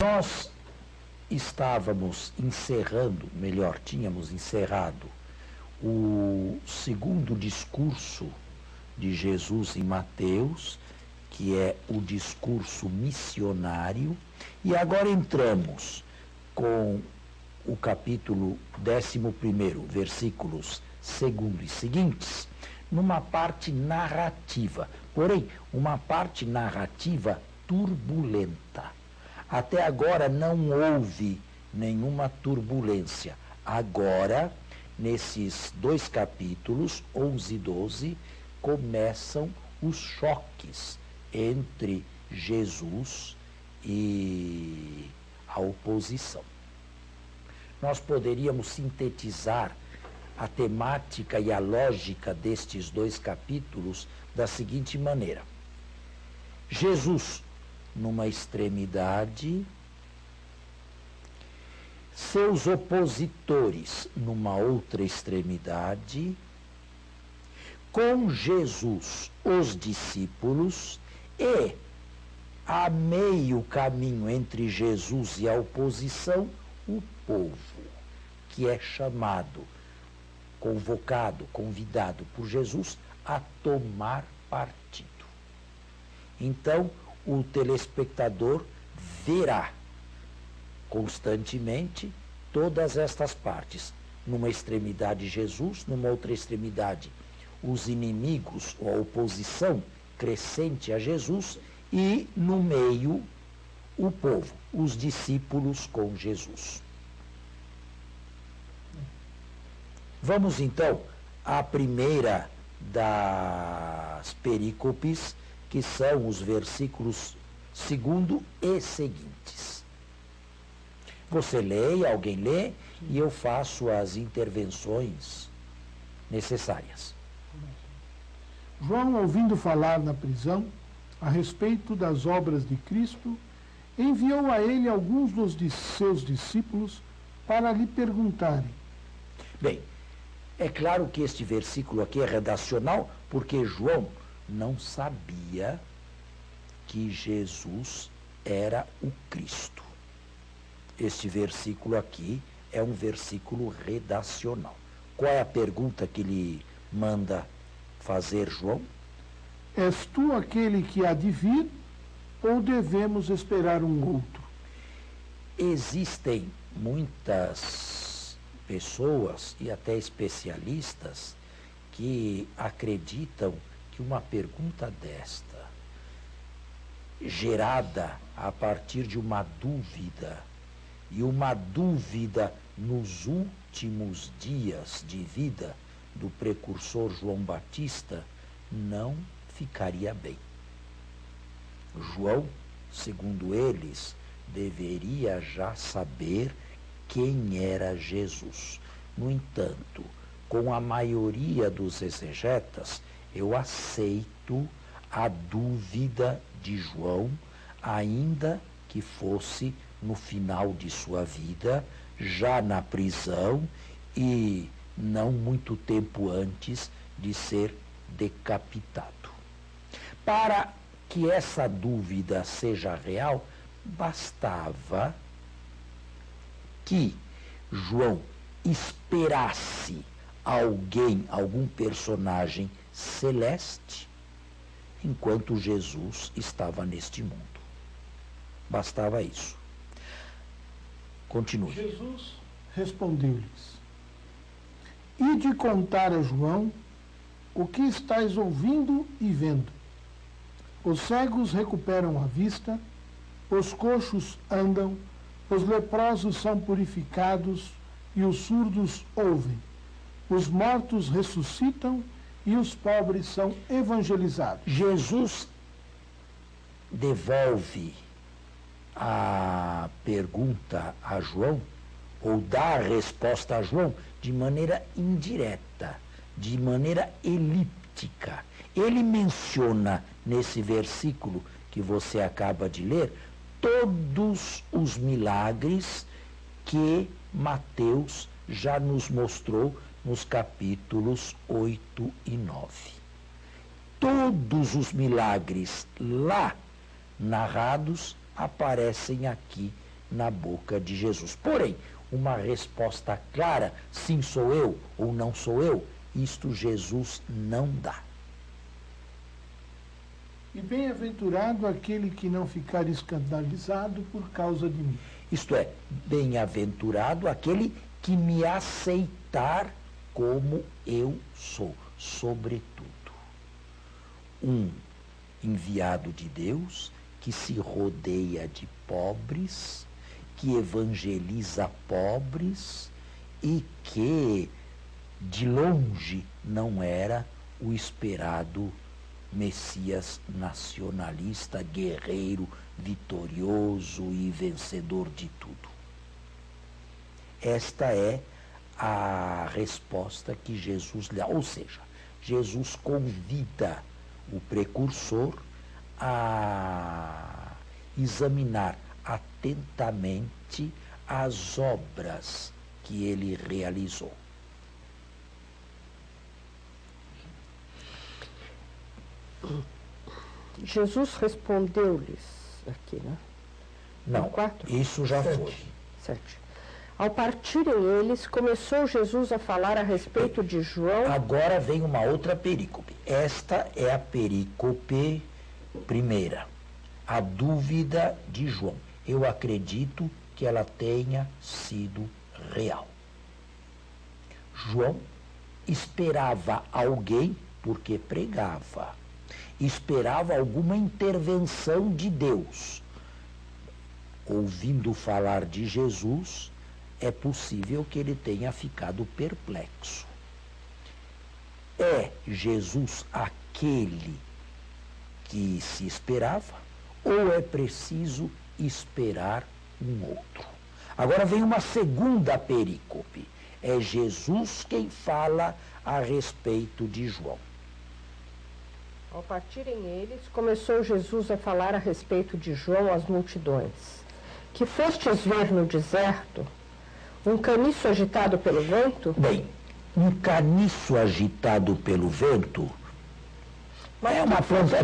Nós estávamos encerrando, melhor, tínhamos encerrado o segundo discurso de Jesus em Mateus, que é o discurso missionário, e agora entramos com o capítulo 11, versículos 2 e seguintes, numa parte narrativa, porém, uma parte narrativa turbulenta. Até agora não houve nenhuma turbulência. Agora, nesses dois capítulos, 11 e 12, começam os choques entre Jesus e a oposição. Nós poderíamos sintetizar a temática e a lógica destes dois capítulos da seguinte maneira: Jesus numa extremidade, seus opositores numa outra extremidade, com Jesus os discípulos, e a meio caminho entre Jesus e a oposição, o povo, que é chamado, convocado, convidado por Jesus a tomar partido. Então, o telespectador verá constantemente todas estas partes. Numa extremidade Jesus, numa outra extremidade os inimigos ou a oposição crescente a Jesus, e no meio o povo, os discípulos com Jesus. Vamos então à primeira das perícopes, que são os versículos 2 e seguintes. Você lê, alguém lê, e eu faço as intervenções necessárias. João, ouvindo falar na prisão a respeito das obras de Cristo, enviou a ele alguns dos seus discípulos para lhe perguntarem. Bem, é claro que este versículo aqui é redacional, porque João não sabia que Jesus era o Cristo. Este versículo aqui é um versículo redacional. Qual é a pergunta que lhe manda fazer João? És tu aquele que há de vir, ou devemos esperar um outro? Existem muitas pessoas e até especialistas que acreditam que uma pergunta desta, gerada a partir de uma dúvida, e uma dúvida nos últimos dias de vida do precursor João Batista, não ficaria bem. João, segundo eles, deveria já saber quem era Jesus. No entanto, com a maioria dos exegetas, eu aceito a dúvida de João, ainda que fosse no final de sua vida, já na prisão e não muito tempo antes de ser decapitado. Para que essa dúvida seja real, bastava que João esperasse alguém, algum personagem celeste, enquanto Jesus estava neste mundo. Bastava isso. Continue. Jesus respondeu-lhes: Ide contar a João o que estáis ouvindo e vendo. Os cegos recuperam a vista, os coxos andam, os leprosos são purificados e os surdos ouvem. Os mortos ressuscitam e os pobres são evangelizados. Jesus devolve a pergunta a João, ou dá a resposta a João, de maneira indireta, de maneira elíptica. Ele menciona nesse versículo que você acaba de ler todos os milagres que Mateus já nos mostrou nos capítulos 8 e 9. Todos os milagres lá narrados aparecem aqui na boca de Jesus. Porém, uma resposta clara, sim sou eu ou não sou eu, isto Jesus não dá. E bem-aventurado aquele que não ficar escandalizado por causa de mim. Isto é, bem-aventurado aquele que me aceitar como eu sou, sobretudo. Um enviado de Deus que se rodeia de pobres, que evangeliza pobres e que, de longe, não era o esperado Messias nacionalista, guerreiro, vitorioso e vencedor de tudo. Esta é a resposta que Jesus lhe dá. Ou seja, Jesus convida o precursor a examinar atentamente as obras que ele realizou. Jesus respondeu-lhes aqui, né? Não, isso já foi. 7. Ao partirem eles, começou Jesus a falar a respeito de João. Agora vem uma outra perícope. Esta é a perícope primeira. A dúvida de João. Eu acredito que ela tenha sido real. João esperava alguém porque pregava. Esperava alguma intervenção de Deus. Ouvindo falar de Jesus, é possível que ele tenha ficado perplexo. É Jesus aquele que se esperava, ou é preciso esperar um outro? Agora vem uma segunda perícope. É Jesus quem fala a respeito de João. Ao partirem eles, começou Jesus a falar a respeito de João às multidões. Que fostes ver no deserto um caniço agitado pelo vento? Bem, um caniço agitado pelo vento é uma planta,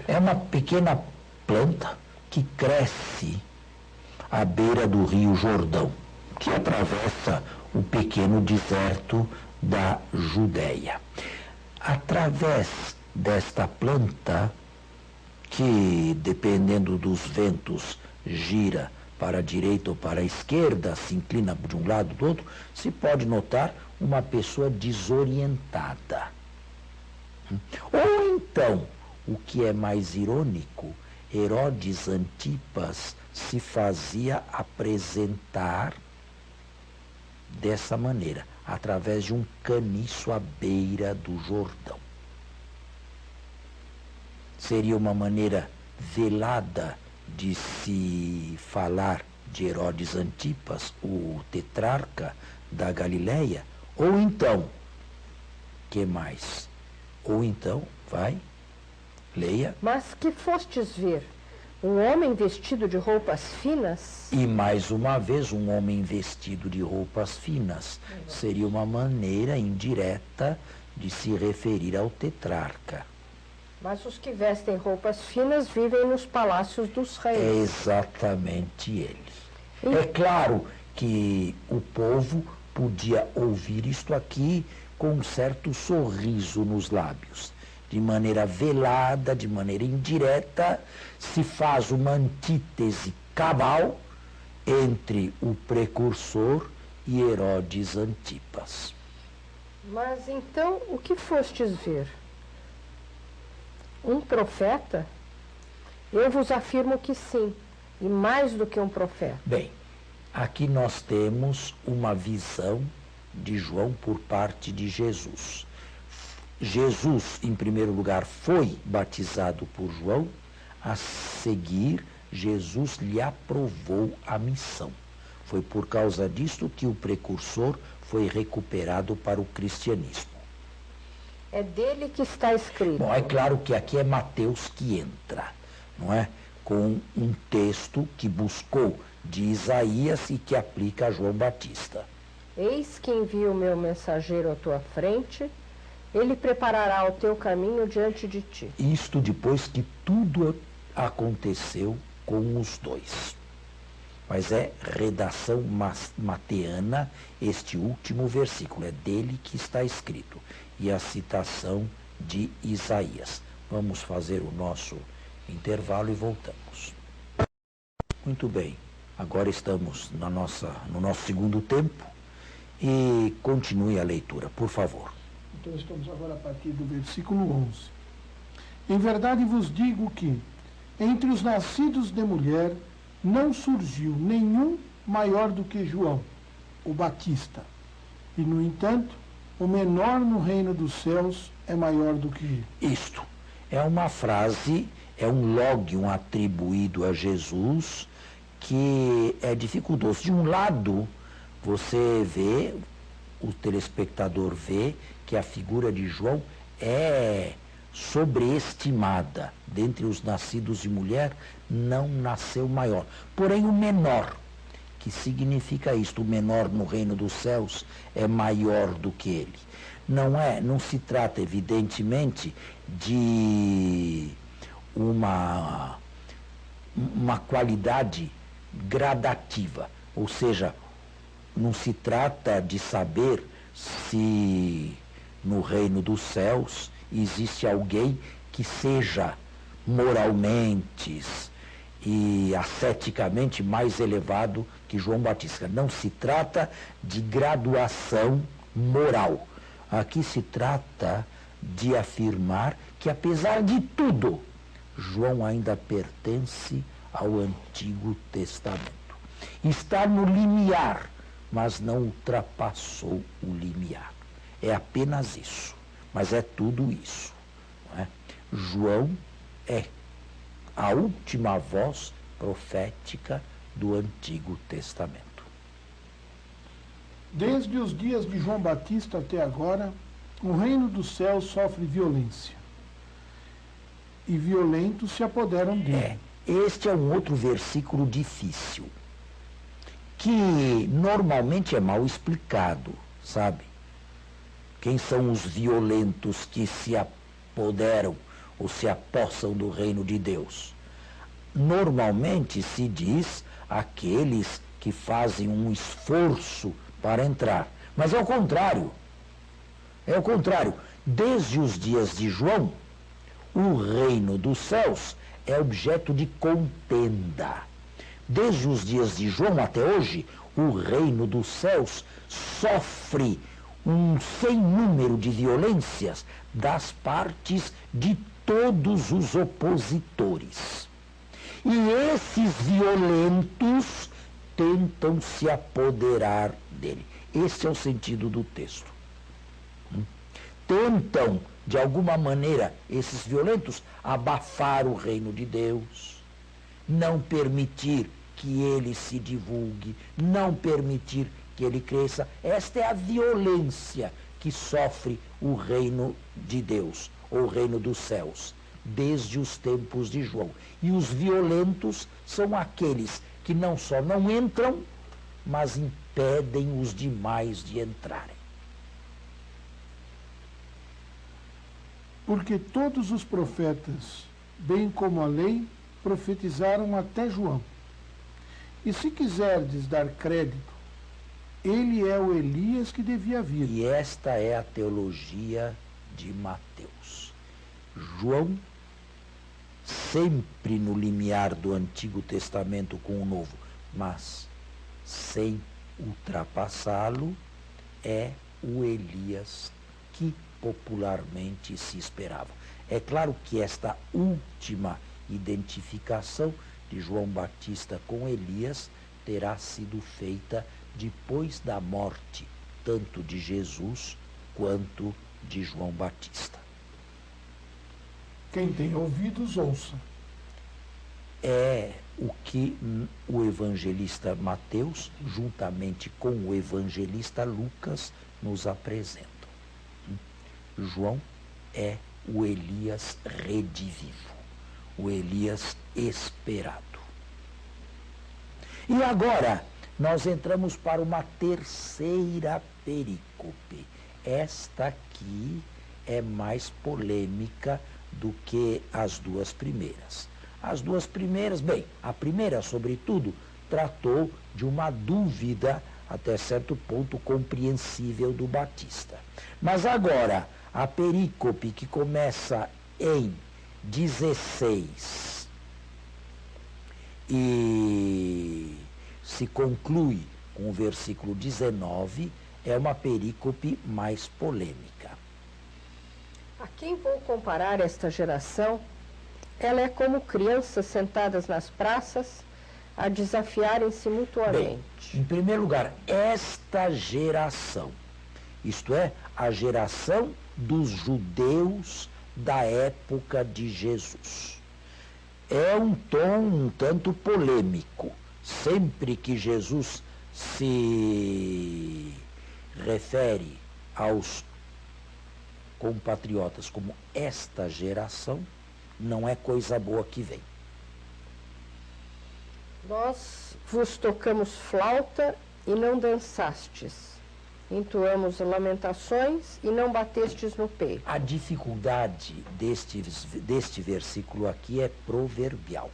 é uma pequena planta que cresce à beira do Rio Jordão, que atravessa o pequeno deserto da Judéia. Através desta planta, que dependendo dos ventos gira para a direita ou para a esquerda, se inclina de um lado ou do outro, se pode notar uma pessoa desorientada. Ou então, o que é mais irônico, Herodes Antipas se fazia apresentar dessa maneira, através de um caniço à beira do Jordão. Seria uma maneira velada de se falar de Herodes Antipas, o tetrarca da Galileia? Ou então, que mais? Ou então, leia. Mas que fostes ver? Um homem vestido de roupas finas? E mais uma vez, um homem vestido de roupas finas. Seria uma maneira indireta de se referir ao tetrarca. Mas os que vestem roupas finas vivem nos palácios dos reis. É exatamente eles. É claro que o povo podia ouvir isto aqui com um certo sorriso nos lábios. De maneira velada, de maneira indireta, se faz uma antítese cabal entre o precursor e Herodes Antipas. Mas então, o que fostes ver? Um profeta? Eu vos afirmo que sim, e mais do que um profeta. Bem, aqui nós temos uma visão de João por parte de Jesus. Jesus, em primeiro lugar, foi batizado por João. A seguir, Jesus lhe aprovou a missão. Foi por causa disto que o precursor foi recuperado para o cristianismo. É dele que está escrito. Bom, é claro que aqui é Mateus que entra, não é? Com um texto que buscou de Isaías e que aplica a João Batista. Eis que envio o meu mensageiro à tua frente, ele preparará o teu caminho diante de ti. Isto depois que tudo aconteceu com os dois. mas é redação mateana este último versículo, é dele que está escrito, e a citação de Isaías. Vamos fazer o nosso intervalo e voltamos. Muito bem, agora estamos no nosso segundo tempo e continue a leitura, por favor. Então estamos agora a partir do versículo 11. Em verdade vos digo que, entre os nascidos de mulher, não surgiu nenhum maior do que João, o Batista. E, no entanto, o menor no reino dos céus é maior do que ele. Isto é uma frase, é um lógion atribuído a Jesus que é dificultoso. De um lado, você vê, o telespectador vê, que a figura de João é sobreestimada. Dentre os nascidos de mulher, não nasceu maior. Porém, o menor, que significa isto, o menor no reino dos céus é maior do que ele. Não se trata, evidentemente, de uma qualidade gradativa, ou seja, não se trata de saber se no reino dos céus existe alguém que seja moralmente e asceticamente mais elevado que João Batista. Não se trata de graduação moral. Aqui se trata de afirmar que, apesar de tudo, João ainda pertence ao Antigo Testamento. Está no limiar, mas não ultrapassou o limiar. É apenas isso, mas é tudo isso. Não é? João é a última voz profética do Antigo Testamento. Desde os dias de João Batista até agora, o reino dos céus sofre violência. E violentos se apoderam dele. Este é um outro versículo difícil, que normalmente é mal explicado, sabe? Quem são os violentos que se apoderam ou se apossam do reino de Deus? Normalmente se diz aqueles que fazem um esforço para entrar. Mas é o contrário. É o contrário. Desde os dias de João, o reino dos céus é objeto de contenda. Desde os dias de João até hoje, o reino dos céus sofre um sem número de violências das partes de todos os opositores. E esses violentos tentam se apoderar dele. Esse é o sentido do texto. Tentam, de alguma maneira, esses violentos, abafar o reino de Deus, não permitir que ele se divulgue, não permitir que ele cresça. Esta é a violência que sofre o reino de Deus, ou o reino dos céus, desde os tempos de João. E os violentos são aqueles que não só não entram, mas impedem os demais de entrarem. Porque todos os profetas, bem como a lei, profetizaram até João. E se quiserdes dar crédito, ele é o Elias que devia vir. E esta é a teologia de Mateus. João, sempre no limiar do Antigo Testamento com o Novo, mas sem ultrapassá-lo, é o Elias que popularmente se esperava. É claro que esta última identificação de João Batista com Elias terá sido feita depois da morte, tanto de Jesus quanto de João Batista. Quem tem ouvidos, ouça. É o que o evangelista Mateus, juntamente com o evangelista Lucas, nos apresentam. João é o Elias redivivo, o Elias esperado. E agora, nós entramos para uma terceira perícope. Esta aqui é mais polêmica do que as duas primeiras. As duas primeiras, bem, a primeira, sobretudo, tratou de uma dúvida até certo ponto compreensível do Batista. Mas agora, a perícope que começa em 16 e se conclui com o versículo 19, é uma perícope mais polêmica. A quem vou comparar esta geração? Ela é como crianças sentadas nas praças a desafiarem-se mutuamente. Bem, em primeiro lugar, esta geração, isto é, a geração dos judeus da época de Jesus. É um tom um tanto polêmico. Sempre que Jesus se refere aos compatriotas como esta geração, não é coisa boa que vem. Nós vos tocamos flauta e não dançastes. Entoamos lamentações e não batestes no peito. A dificuldade deste versículo aqui é proverbial.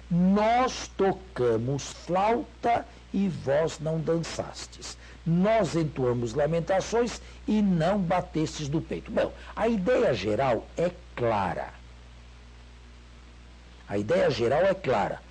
Nós tocamos flauta e vós não dançastes. Nós entoamos lamentações e não batestes no peito. Bom, a ideia geral é clara. A ideia geral é clara.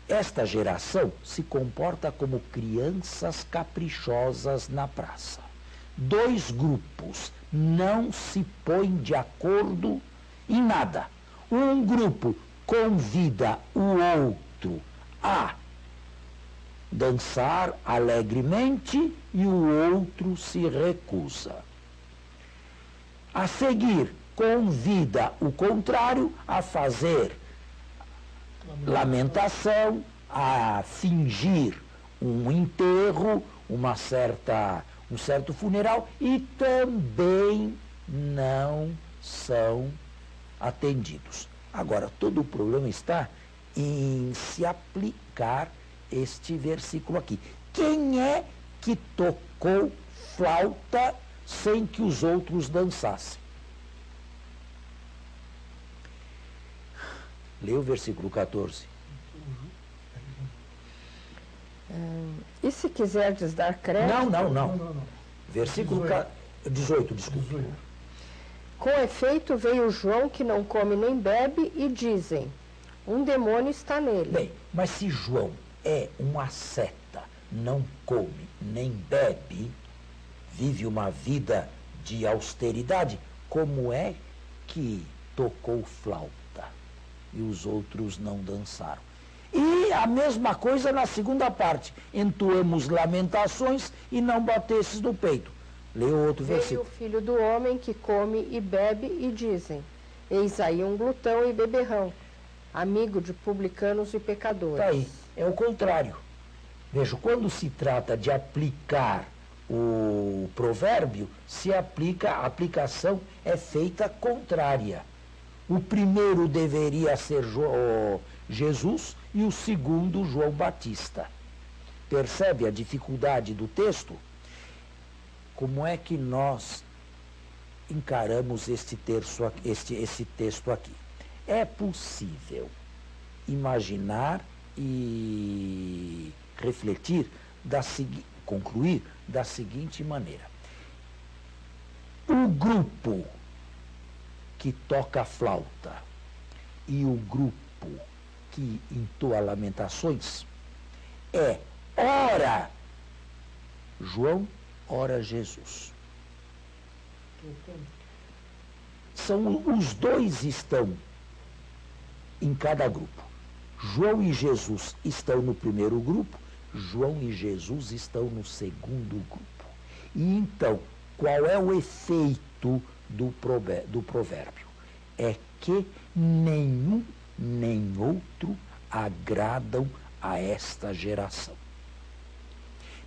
Esta geração se comporta como crianças caprichosas na praça. Dois grupos não se põem de acordo em nada. Um grupo convida o outro a dançar alegremente e o outro se recusa. A seguir, convida o contrário a fazer lamentação, a fingir um enterro, um certo funeral, e também não são atendidos. Agora, todo o problema está em se aplicar este versículo aqui. Quem é que tocou flauta sem que os outros dançassem? Lê o versículo 14. E se quiserdes dar crédito... Não. Versículo 18, desculpa. 18. Com efeito veio João que não come nem bebe e dizem, um demônio está nele. Bem, mas se João é um asceta, não come nem bebe, vive uma vida de austeridade, como é que tocou flauta e os outros não dançaram? E a mesma coisa na segunda parte, entoamos lamentações e não batesses no peito. Lê o outro Veio versículo. o filho do homem que come e bebe e dizem, eis aí um glutão e beberrão, amigo de publicanos e pecadores. Está aí, é o contrário. Veja, quando se trata de aplicar o provérbio, a aplicação é feita contrária. O primeiro deveria ser Jesus e o segundo João Batista. Percebe a dificuldade do texto? Como é que nós encaramos esse texto aqui? É possível imaginar e refletir, concluir da seguinte maneira. O grupo que toca flauta e o grupo que entoa lamentações é ora João, ora Jesus. Os dois estão em cada grupo. João e Jesus estão no primeiro grupo, João e Jesus estão no segundo grupo. E então, qual é o efeito do provérbio? É que nenhum nem outro agradam a esta geração.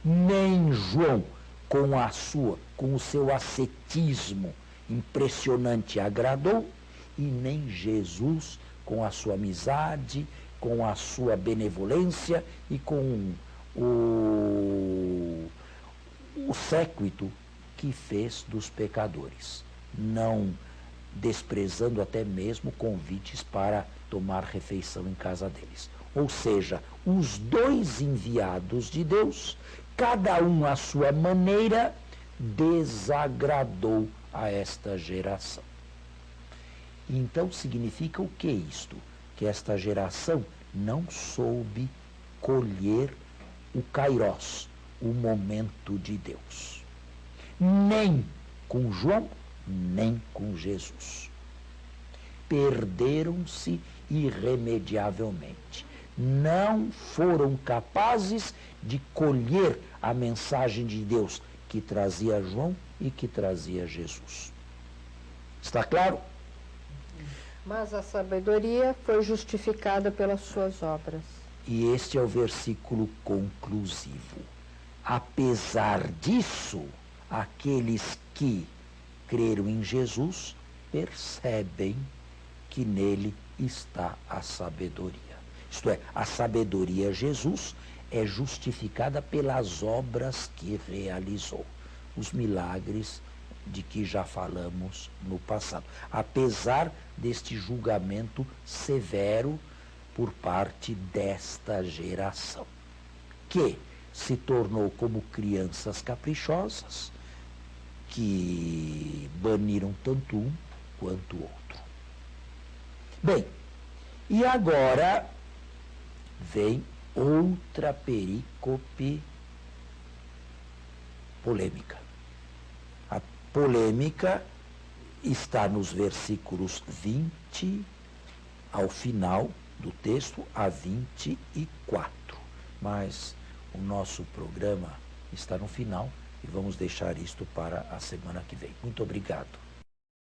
Nem João, com o seu ascetismo impressionante, agradou, e nem Jesus, com a sua amizade, com a sua benevolência e com o séquito que fez dos pecadores, não desprezando até mesmo convites para tomar refeição em casa deles. Ou seja, os dois enviados de Deus, cada um à sua maneira, desagradou a esta geração. Então significa o que isto? Que esta geração não soube colher o kairos, o momento de Deus. Nem com João, nem com Jesus. Perderam-se irremediavelmente. Não foram capazes de colher a mensagem de Deus que trazia João e que trazia Jesus. Está claro? Mas a sabedoria foi justificada pelas suas obras. E este é o versículo conclusivo. Apesar disso, aqueles que creram em Jesus percebem que nele está a sabedoria. Isto é, a sabedoria Jesus é justificada pelas obras que realizou, os milagres de que já falamos no passado, apesar deste julgamento severo por parte desta geração, que se tornou como crianças caprichosas, que baniram tanto um quanto o outro. Bem, e agora vem outra perícope polêmica. A polêmica está nos versículos 20 ao final do texto, a 24. Mas o nosso programa está no final e vamos deixar isto para a semana que vem. Muito obrigado.